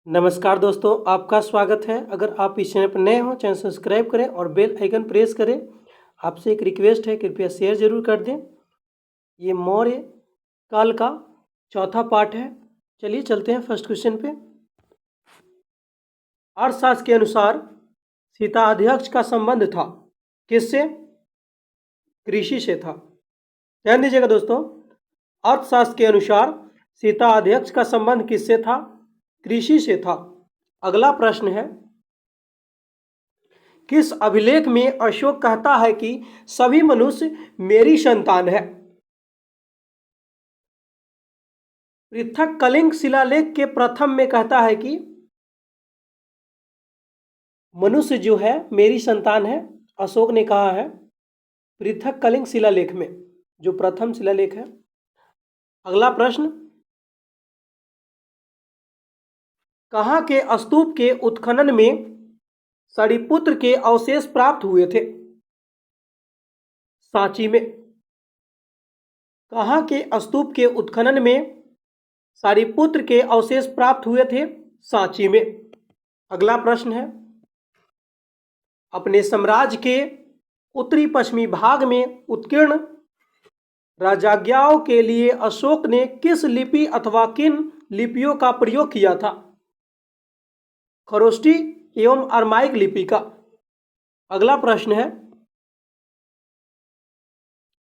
नमस्कार दोस्तों, आपका स्वागत है। अगर आप इस चैनल पर नए हो, चैनल सब्सक्राइब करें और बेल आइकन प्रेस करें। आपसे एक रिक्वेस्ट है, कृपया शेयर जरूर कर दें। ये मौर्य काल का चौथा पार्ट है। चलिए चलते हैं फर्स्ट क्वेश्चन पे। अर्थशास्त्र के अनुसार सीता अध्यक्ष का संबंध था किससे? कृषि से था। ध्यान दीजिएगा दोस्तों, अर्थशास्त्र के अनुसार सीता अध्यक्ष का संबंध किससे था? कृषि से था। अगला प्रश्न है, किस अभिलेख में अशोक कहता है कि सभी मनुष्य मेरी संतान है? पृथक कलिंग शिलालेख के प्रथम में कहता है कि मनुष्य जो है मेरी संतान है। अशोक ने कहा है पृथक कलिंग शिलालेख में, जो प्रथम शिलालेख है। अगला प्रश्न, कहाँ के स्तूप के उत्खनन में सरिपुत्र के अवशेष प्राप्त हुए थे? सांची में। कहाँ के स्तूप के उत्खनन में सारिपुत्र के अवशेष प्राप्त हुए थे? सांची में। अगला प्रश्न है, अपने साम्राज्य के उत्तरी पश्चिमी भाग में उत्कीर्ण राजज्ञाओं के लिए अशोक ने किस लिपि अथवा किन लिपियों का प्रयोग किया था? खरोष्टी एवं अरमाइक लिपि का। अगला प्रश्न है,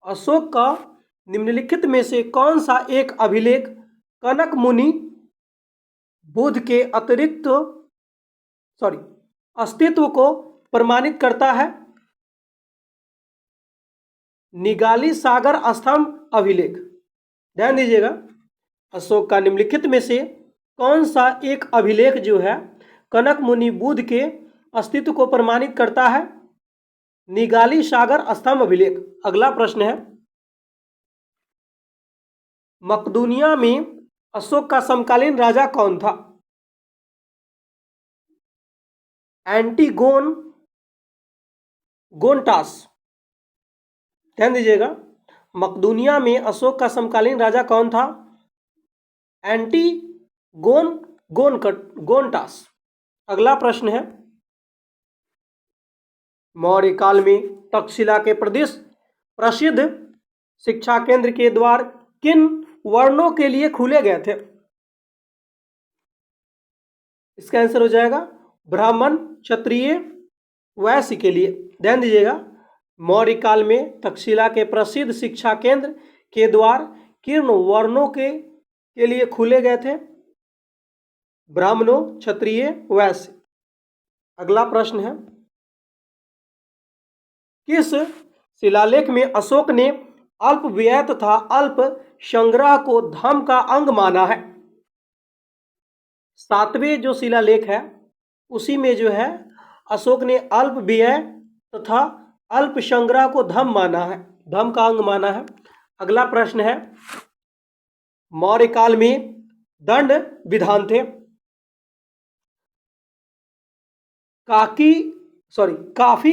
अशोक का निम्नलिखित में से कौन सा एक अभिलेख कनक मुनि बुद्ध के अस्तित्व को प्रमाणित करता है? निगाली सागर स्तंभ अभिलेख। ध्यान दीजिएगा, अशोक का निम्नलिखित में से कौन सा एक अभिलेख जो है कनक मुनि बुद्ध के अस्तित्व को प्रमाणित करता है? निगाली सागर स्तंभ अभिलेख। अगला प्रश्न है, मकदूनिया में अशोक का समकालीन राजा कौन था? एंटीगोन गोनटास। ध्यान दीजिएगा, मकदूनिया में अशोक का समकालीन राजा कौन था? गोनटास। अगला प्रश्न है, मौर्य काल में तक्षशिला के प्रसिद्ध शिक्षा केंद्र के द्वार किन वर्णों के लिए खुले गए थे? इसका आंसर हो जाएगा ब्राह्मण, क्षत्रिय, वैश्य के लिए। ध्यान दीजिएगा, मौर्य काल में तक्षशिला के प्रसिद्ध शिक्षा केंद्र के द्वार किन वर्णों के लिए खुले गए थे? ब्राह्मणों, क्षत्रिय, वैश्य। अगला प्रश्न है, किस शिलालेख में अशोक ने अल्प व्यय तथा अल्प संग्रह को धर्म का अंग माना है? सातवें जो शिलालेख है उसी में जो है अशोक ने अल्प व्यय तथा अल्प संग्रह को धर्म माना है, धर्म का अंग माना है। अगला प्रश्न है, मौर्य काल में दंड विधान थे काफी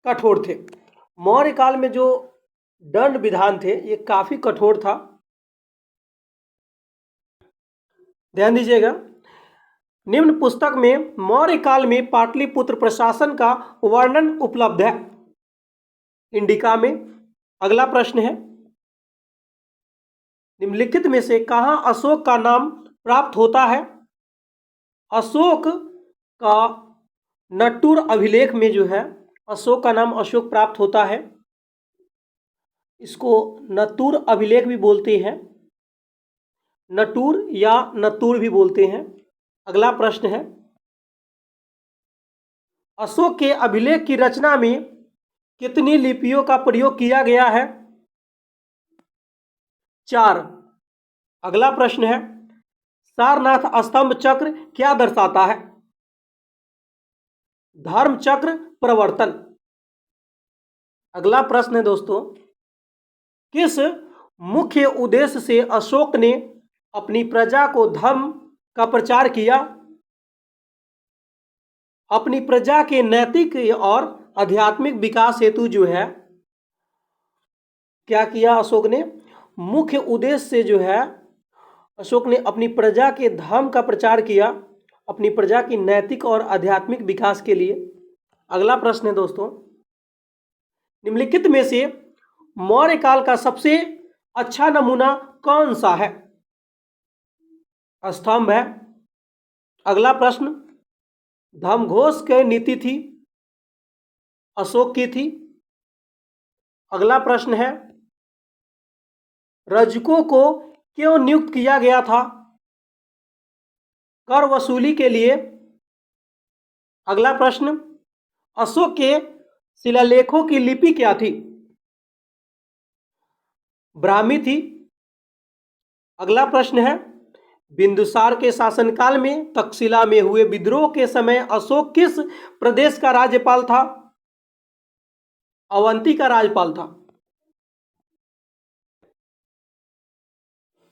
कठोर थे। मौर्य काल में जो दंड विधान थे ये काफी कठोर था। ध्यान दीजिएगा, निम्न पुस्तक में मौर्य काल में पाटलिपुत्र प्रशासन का वर्णन उपलब्ध है इंडिका में। अगला प्रश्न है, निम्नलिखित में से कहां अशोक का नाम प्राप्त होता है? अशोक का नट्टूर अभिलेख में जो है अशोक का नाम अशोक प्राप्त होता है। इसको नत्तूर अभिलेख भी बोलते हैं, नटूर या नत्तूर भी बोलते हैं। अगला प्रश्न है, अशोक के अभिलेख की रचना में कितनी लिपियों का प्रयोग किया गया है? 4। अगला प्रश्न है, सारनाथ स्तंभ चक्र क्या दर्शाता है? धर्म चक्र प्रवर्तन। अगला प्रश्न है दोस्तों, किस मुख्य उद्देश्य से अशोक ने अपनी प्रजा को धर्म का प्रचार किया? अपनी प्रजा के नैतिक और आध्यात्मिक विकास हेतु जो है क्या किया अशोक ने? मुख्य उद्देश्य से जो है अशोक ने अपनी प्रजा के धर्म का प्रचार किया अपनी प्रजा की नैतिक और आध्यात्मिक विकास के लिए। अगला प्रश्न है दोस्तों, निम्नलिखित में से मौर्य काल का सबसे अच्छा नमूना कौन सा है? स्तंभ है। अगला प्रश्न, धर्मघोष की नीति थी, अशोक की थी। अगला प्रश्न है, रजकों को क्यों नियुक्त किया गया था? कर वसूली के लिए। अगला प्रश्न, अशोक के शिलालेखों की लिपि क्या थी? ब्राह्मी थी। अगला प्रश्न है, बिंदुसार के शासनकाल में तक्षशिला में हुए विद्रोह के समय अशोक किस प्रदेश का राज्यपाल था? अवंती का राज्यपाल था।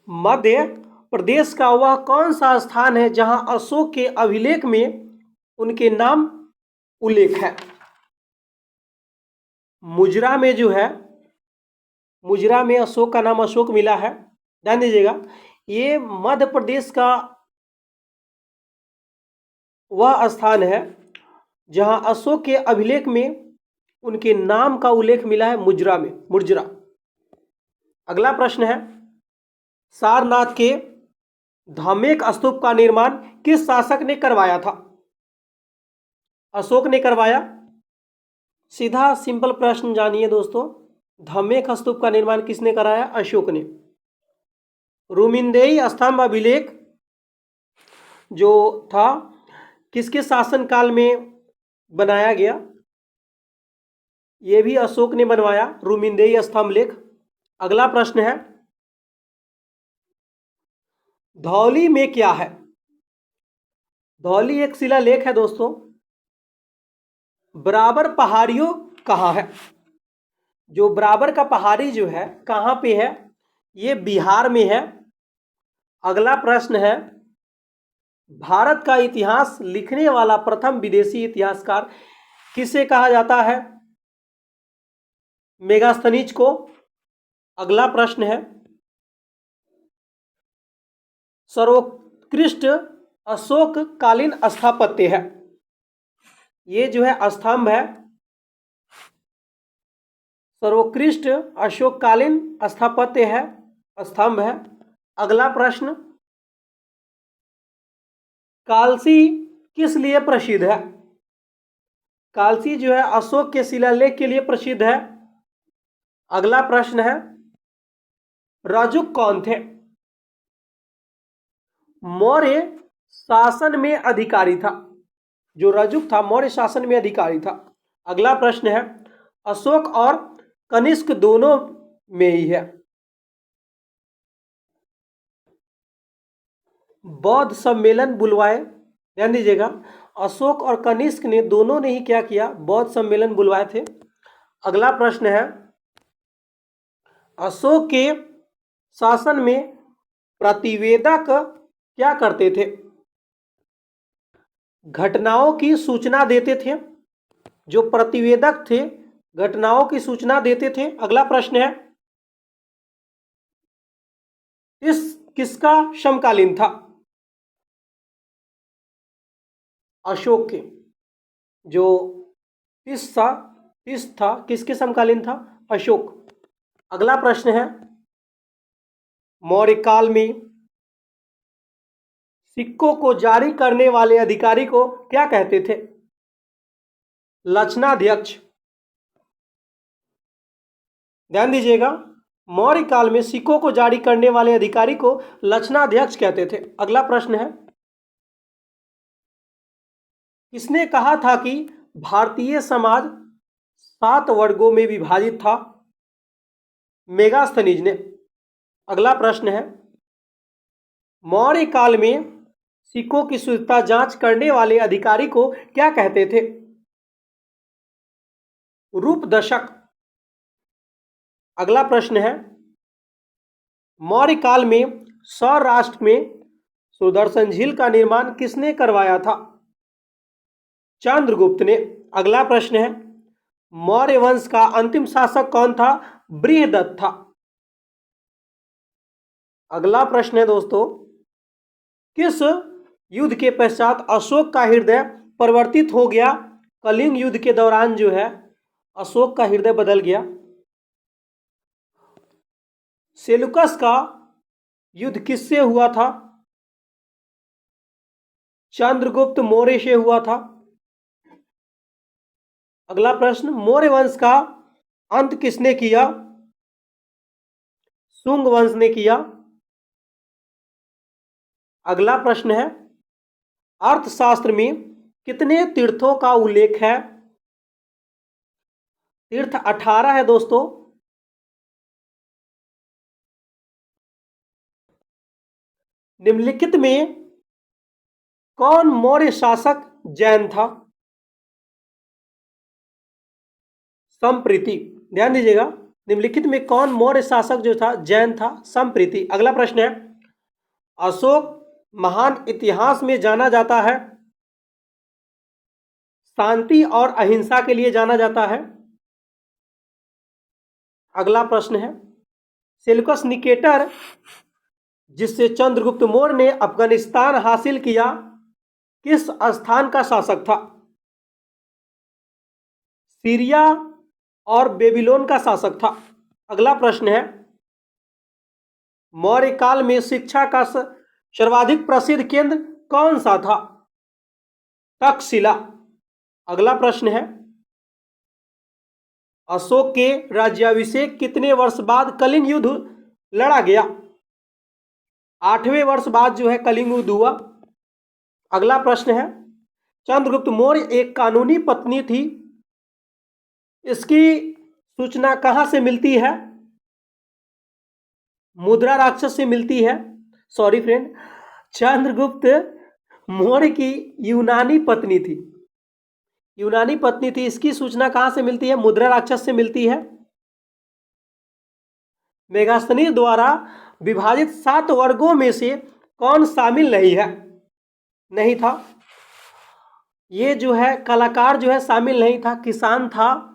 मध्य प्रदेश का वह कौन सा स्थान है जहां अशोक के अभिलेख में उनके नाम उल्लेख है? मुजरा में जो है, मुजरा में अशोक का नाम अशोक मिला है। ध्यान दीजिएगा, ये मध्य प्रदेश का वह स्थान है जहां अशोक के अभिलेख में उनके नाम का उल्लेख मिला है, मुजरा में, मुजरा। अगला प्रश्न है, सारनाथ के धामेक स्तूप का निर्माण किस शासक ने करवाया था? अशोक ने करवाया। सीधा सिंपल प्रश्न जानिए दोस्तों, धामेक स्तूप का निर्माण किसने कराया? अशोक ने। रुमिंदेई स्तंभ अभिलेख जो था किसके शासनकाल में बनाया गया? यह भी अशोक ने बनवाया, रुमिंदेई स्तंभ लेख। अगला प्रश्न है, धौली में क्या है? धौली एक शिलालेख है दोस्तों। बराबर पहाड़ियों कहाँ है? जो बराबर का पहाड़ी जो है कहाँ पे है? ये बिहार में है। अगला प्रश्न है, भारत का इतिहास लिखने वाला प्रथम विदेशी इतिहासकार किसे कहा जाता है? मेगास्थनीज को। अगला प्रश्न है, सर्वोत्कृष्ट अशोक कालीन स्थापत्य है, ये जो है स्तंभ है, सर्वोत्कृष्ट अशोककालीन स्थापत्य है, स्तंभ है। अगला प्रश्न, कालसी किस लिए प्रसिद्ध है? कालसी जो है अशोक के शिलालेख के लिए प्रसिद्ध है। अगला प्रश्न है, रजुक कौन थे? मौर्य शासन में अधिकारी था। जो रजुक था मौर्य शासन में अधिकारी था। अगला प्रश्न है, अशोक और कनिष्क दोनों में ही है। बौद्ध सम्मेलन बुलवाए। ध्यान दीजिएगा, अशोक और कनिष्क ने दोनों ने ही क्या किया? बौद्ध सम्मेलन बुलवाए थे। अगला प्रश्न है, अशोक के शासन में प्रतिवेदक क्या करते थे? घटनाओं की सूचना देते थे। जो प्रतिवेदक थे घटनाओं की सूचना देते थे। अगला प्रश्न है, इस किसका समकालीन था? अशोक के। जो तीस था किसके समकालीन था? अशोक। अगला प्रश्न है, मौर्य काल में सिक्कों को जारी करने वाले अधिकारी को क्या कहते थे? लक्षणाध्यक्ष। ध्यान दीजिएगा, मौर्य काल में सिक्कों को जारी करने वाले अधिकारी को लक्षणाध्यक्ष कहते थे। अगला प्रश्न है, किसने कहा था कि भारतीय समाज 7 वर्गों में विभाजित था? मेगास्थनीज ने। अगला प्रश्न है, मौर्य काल में सिक्कों की शुद्धता जांच करने वाले अधिकारी को क्या कहते थे? रूपदर्शक। अगला प्रश्न है, मौर्य काल में सौराष्ट्र में सुदर्शन झील का निर्माण किसने करवाया था? चंद्रगुप्त ने। अगला प्रश्न है, मौर्य वंश का अंतिम शासक कौन था? बृहदत्त था। अगला प्रश्न है दोस्तों, किस युद्ध के पश्चात अशोक का हृदय परिवर्तित हो गया। कलिंग युद्ध के दौरान जो है अशोक का हृदय बदल गया। सेलुकस का युद्ध किससे हुआ था? चंद्रगुप्त मौर्य से हुआ था। अगला प्रश्न, मौर्य वंश का अंत किसने किया? शुंग वंश ने किया। अगला प्रश्न है, अर्थशास्त्र में कितने तीर्थों का उल्लेख है? तीर्थ 18 है दोस्तों। निम्नलिखित में कौन मौर्य शासक जैन था? संप्रीति। ध्यान दीजिएगा, निम्नलिखित में कौन मौर्य शासक जो था जैन था? संप्रीति। अगला प्रश्न है, अशोक महान इतिहास में जाना जाता है, शांति और अहिंसा के लिए जाना जाता है। अगला प्रश्न है, सेल्यूकस निकेटर जिससे चंद्रगुप्त मौर्य ने अफगानिस्तान हासिल किया, किस स्थान का शासक था? सीरिया और बेबीलोन का शासक था। अगला प्रश्न है, मौर्य काल में शिक्षा का सर्वाधिक प्रसिद्ध केंद्र कौन सा था? तक्षशिला। अगला प्रश्न है, अशोक के राज्याभिषेक कितने वर्ष बाद कलिंग युद्ध लड़ा गया? 8वें वर्ष बाद जो है कलिंग युद्ध हुआ। अगला प्रश्न है, चंद्रगुप्त मौर्य एक कानूनी पत्नी थी, इसकी सूचना कहां से मिलती है? मुद्रा राक्षस से मिलती है। सॉरी फ्रेंड, चंद्रगुप्त मौर्य की यूनानी पत्नी थी, यूनानी पत्नी थी, इसकी सूचना कहां से मिलती है? मुद्रा राक्षस से मिलती है। मेगास्थनीज द्वारा विभाजित 7 वर्गों में से कौन शामिल नहीं है? नहीं था। ये जो है कलाकार जो है शामिल नहीं था, किसान था,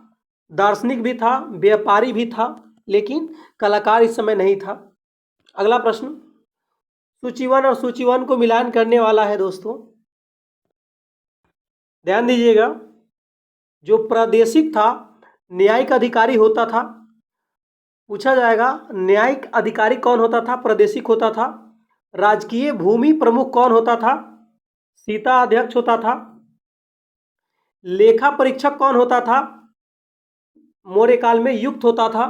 दार्शनिक भी था, व्यापारी भी था, लेकिन कलाकार इस समय नहीं था। अगला प्रश्न, सूची 1 और सूची 1 को मिलान करने वाला है दोस्तों। ध्यान दीजिएगा, जो प्रादेशिक था न्यायिक अधिकारी होता था, पूछा जाएगा न्यायिक अधिकारी कौन होता था? प्रादेशिक होता था। राजकीय भूमि प्रमुख कौन होता था? सीता अध्यक्ष होता था। लेखा परीक्षक कौन होता था? मौर्य काल में युक्त होता था।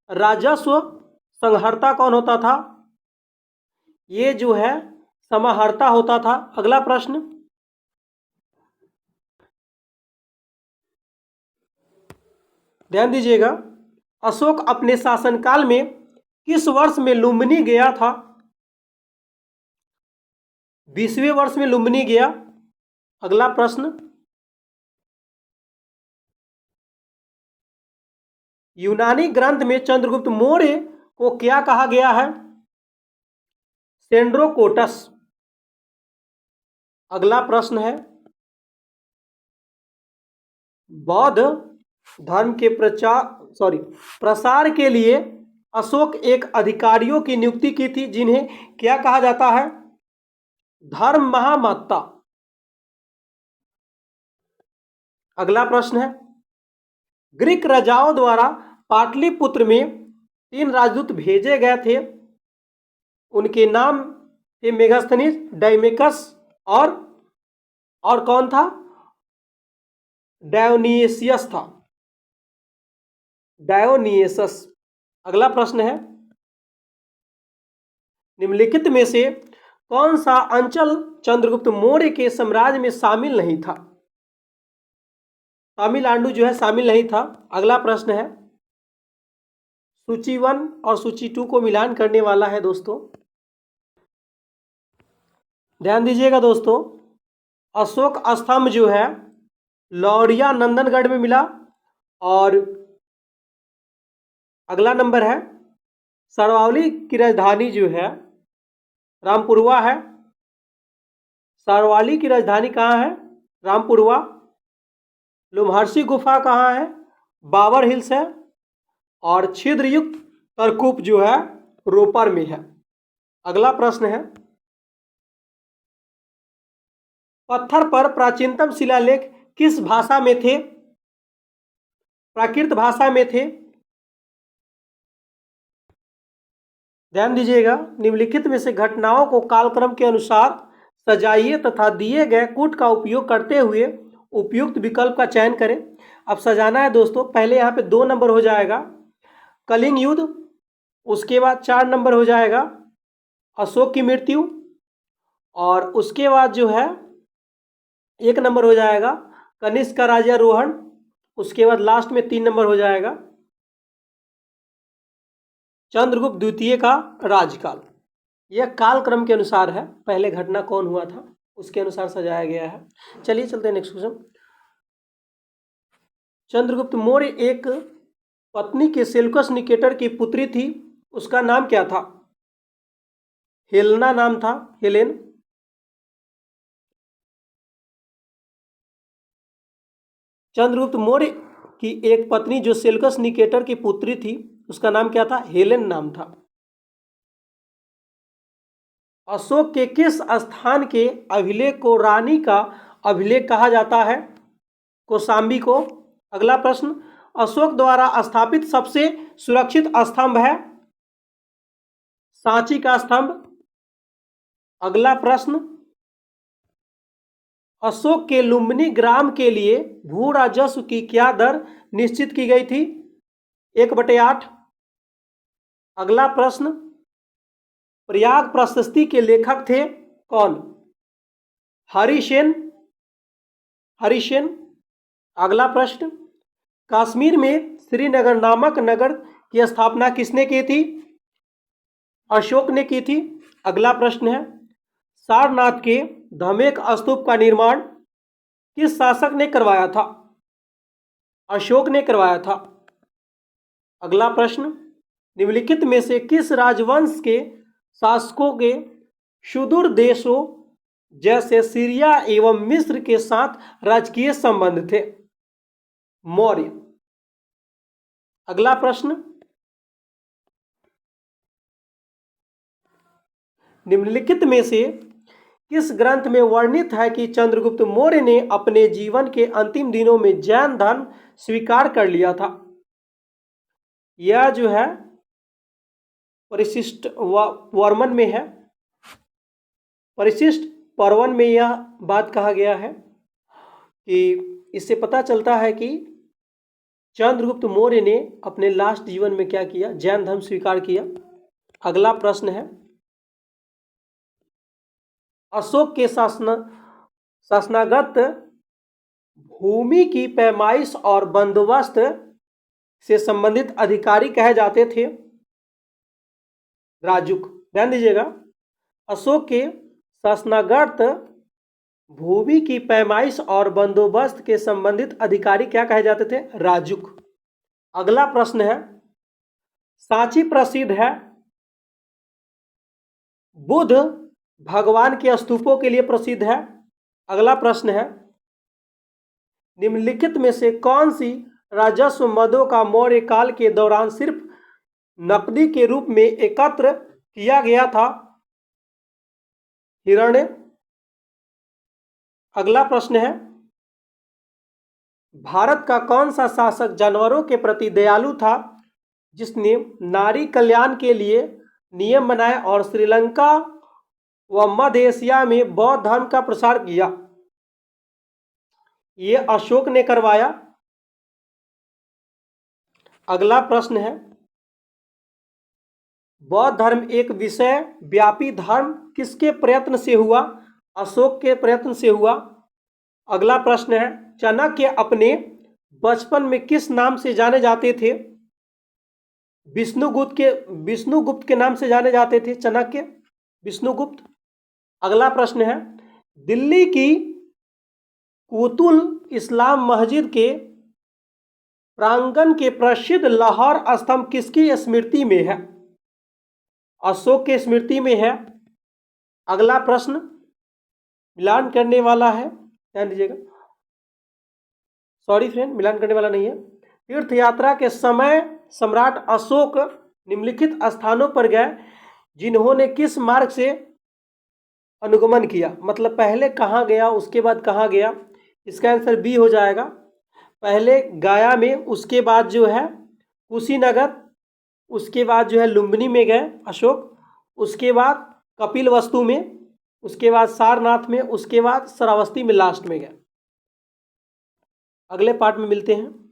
राजस्व संहर्ता कौन होता था? ये जो है समाहर्ता होता था। अगला प्रश्न, ध्यान दीजिएगा, अशोक अपने शासनकाल में किस वर्ष में लुम्बिनी गया था? 20वें वर्ष में लुम्बिनी गया। अगला प्रश्न, यूनानी ग्रंथ में चंद्रगुप्त मौर्य को क्या कहा गया है? सेंड्रोकोटस। अगला प्रश्न है, बौद्ध धर्म के प्रसार के लिए अशोक एक अधिकारियों की नियुक्ति की थी, जिन्हें क्या कहा जाता है? धर्म महामत्ता। अगला प्रश्न है, ग्रीक राजाओं द्वारा पाटलिपुत्र में 3 राजदूत भेजे गए थे, उनके नाम थे मेगास्थनीज, डाइमेकस और कौन था? डायोनिसियस था, डायोनियसस। अगला प्रश्न है, निम्नलिखित में से कौन सा अंचल चंद्रगुप्त मौर्य के साम्राज्य में शामिल नहीं था? तमिलनाडु जो है शामिल नहीं था। अगला प्रश्न है, सूची 1 और सूची 2 को मिलान करने वाला है दोस्तों। ध्यान दीजिएगा दोस्तों, अशोक स्तंभ जो है लौरिया नंदनगढ़ में मिला, और अगला नंबर है, सरवाली की राजधानी जो है रामपुरवा है। सरवाली की राजधानी कहाँ है? रामपुरवा। लुम्हर्षी गुफा कहाँ है? बाबर हिल्स है। और छिद्रयुक्त तरकूप जो है रोपर में है। अगला प्रश्न है, पत्थर पर प्राचीनतम शिलालेख किस भाषा में थे? प्राकृत भाषा में थे। ध्यान दीजिएगा, निम्नलिखित में से घटनाओं को कालक्रम के अनुसार सजाइए तथा दिए गए कूट का उपयोग करते हुए उपयुक्त विकल्प का चयन करें। अब सजाना है दोस्तों, पहले यहाँ पे 2 नंबर हो जाएगा कलिंग युद्ध, उसके बाद 4 नंबर हो जाएगा अशोक की मृत्यु, और उसके बाद जो है 1 नंबर हो जाएगा कनिष्क का राज्यारोहण, उसके बाद लास्ट में 3 नंबर हो जाएगा चंद्रगुप्त द्वितीय का राजकाल। यह कालक्रम के अनुसार है, पहले घटना कौन हुआ था उसके अनुसार सजाया गया है। चलिए चलते हैं नेक्स्ट क्वेश्चन। चंद्रगुप्त मौर्य एक पत्नी के सेल्यूकस निकेटर की पुत्री थी, उसका नाम क्या था? हेलेना नाम था, हेलेन। चंद्रगुप्त मौर्य की एक पत्नी जो सेल्यूकस निकेटर की पुत्री थी उसका नाम क्या था? हेलेन नाम था। अशोक के किस स्थान के अभिलेख को रानी का अभिलेख कहा जाता है? कौशाम्बी को। अगला प्रश्न, अशोक द्वारा स्थापित सबसे सुरक्षित स्तंभ है? सांची का स्तंभ। अगला प्रश्न, अशोक के लुम्बिनी ग्राम के लिए भू राजस्व की क्या दर निश्चित की गई थी? 1/8। अगला प्रश्न, प्रयाग प्रशस्ति के लेखक थे कौन? हरिसेन। हरिसेन। अगला प्रश्न, कश्मीर में श्रीनगर नामक नगर की स्थापना किसने की थी? अशोक ने की थी। अगला प्रश्न है, सारनाथ के धमेक स्तूप का निर्माण किस शासक ने करवाया था? अशोक ने करवाया था। अगला प्रश्न, निम्नलिखित में से किस राजवंश के शासकों के सुदूर देशों जैसे सीरिया एवं मिस्र के साथ राजकीय संबंध थे? मौर्य। अगला प्रश्न, निम्नलिखित में से किस ग्रंथ में वर्णित है कि चंद्रगुप्त मौर्य ने अपने जीवन के अंतिम दिनों में जैन धर्म स्वीकार कर लिया था? यह जो है परिशिष्ट वर्मन में है। परिशिष्ट पर्वन में यह बात कहा गया है कि इससे पता चलता है कि चंद्रगुप्त मौर्य ने अपने लास्ट जीवन में क्या किया? जैन धर्म स्वीकार किया। अगला प्रश्न है, अशोक के शासनागत भूमि की पैमाइश और बंदोबस्त से संबंधित अधिकारी कहे जाते थे? राजुक। ध्यान दीजिएगा, अशोक के शासनागत भूमि की पैमाइश और बंदोबस्त के संबंधित अधिकारी क्या कहे जाते थे? राजुक। अगला प्रश्न है, सांची प्रसिद्ध है बुद्ध भगवान के स्तूपों के लिए प्रसिद्ध है। अगला प्रश्न है, निम्नलिखित में से कौन सी राजस्व मदों का मौर्य काल के दौरान सिर्फ नकदी के रूप में एकत्र किया गया था? हिरण्य। अगला प्रश्न है, भारत का कौन सा शासक जानवरों के प्रति दयालु था जिसने नारी कल्याण के लिए नियम बनाए और श्रीलंका व मध्य एशिया में बौद्ध धर्म का प्रसार किया? ये अशोक ने करवाया। अगला प्रश्न है, बौद्ध धर्म एक विषय व्यापी धर्म किसके प्रयत्न से हुआ? अशोक के प्रयत्न से हुआ। अगला प्रश्न है, चाणक्य अपने बचपन में किस नाम से जाने जाते थे? विष्णुगुप्त के नाम से जाने जाते थे चाणक्य, विष्णुगुप्त। अगला प्रश्न है, दिल्ली की कुतुल इस्लाम मस्जिद के प्रांगण के प्रसिद्ध लाहौर स्तंभ किसकी स्मृति में है? अशोक के स्मृति में है। अगला प्रश्न मिलान करने वाला है, ध्यान दीजिएगा, सॉरी फ्रेंड, मिलान करने वाला नहीं है। तीर्थ यात्रा के समय सम्राट अशोक निम्नलिखित स्थानों पर गए जिन्होंने किस मार्ग से अनुगमन किया, मतलब पहले कहाँ गया उसके बाद कहाँ गया, इसका आंसर बी हो जाएगा। पहले गया में, उसके बाद जो है कुशीनगर, उसके बाद जो है लुम्बिनी में गए अशोक, उसके बाद कपिलवस्तु में, उसके बाद सारनाथ में, उसके बाद श्रावस्ती में लास्ट में गए। अगले पार्ट में मिलते हैं।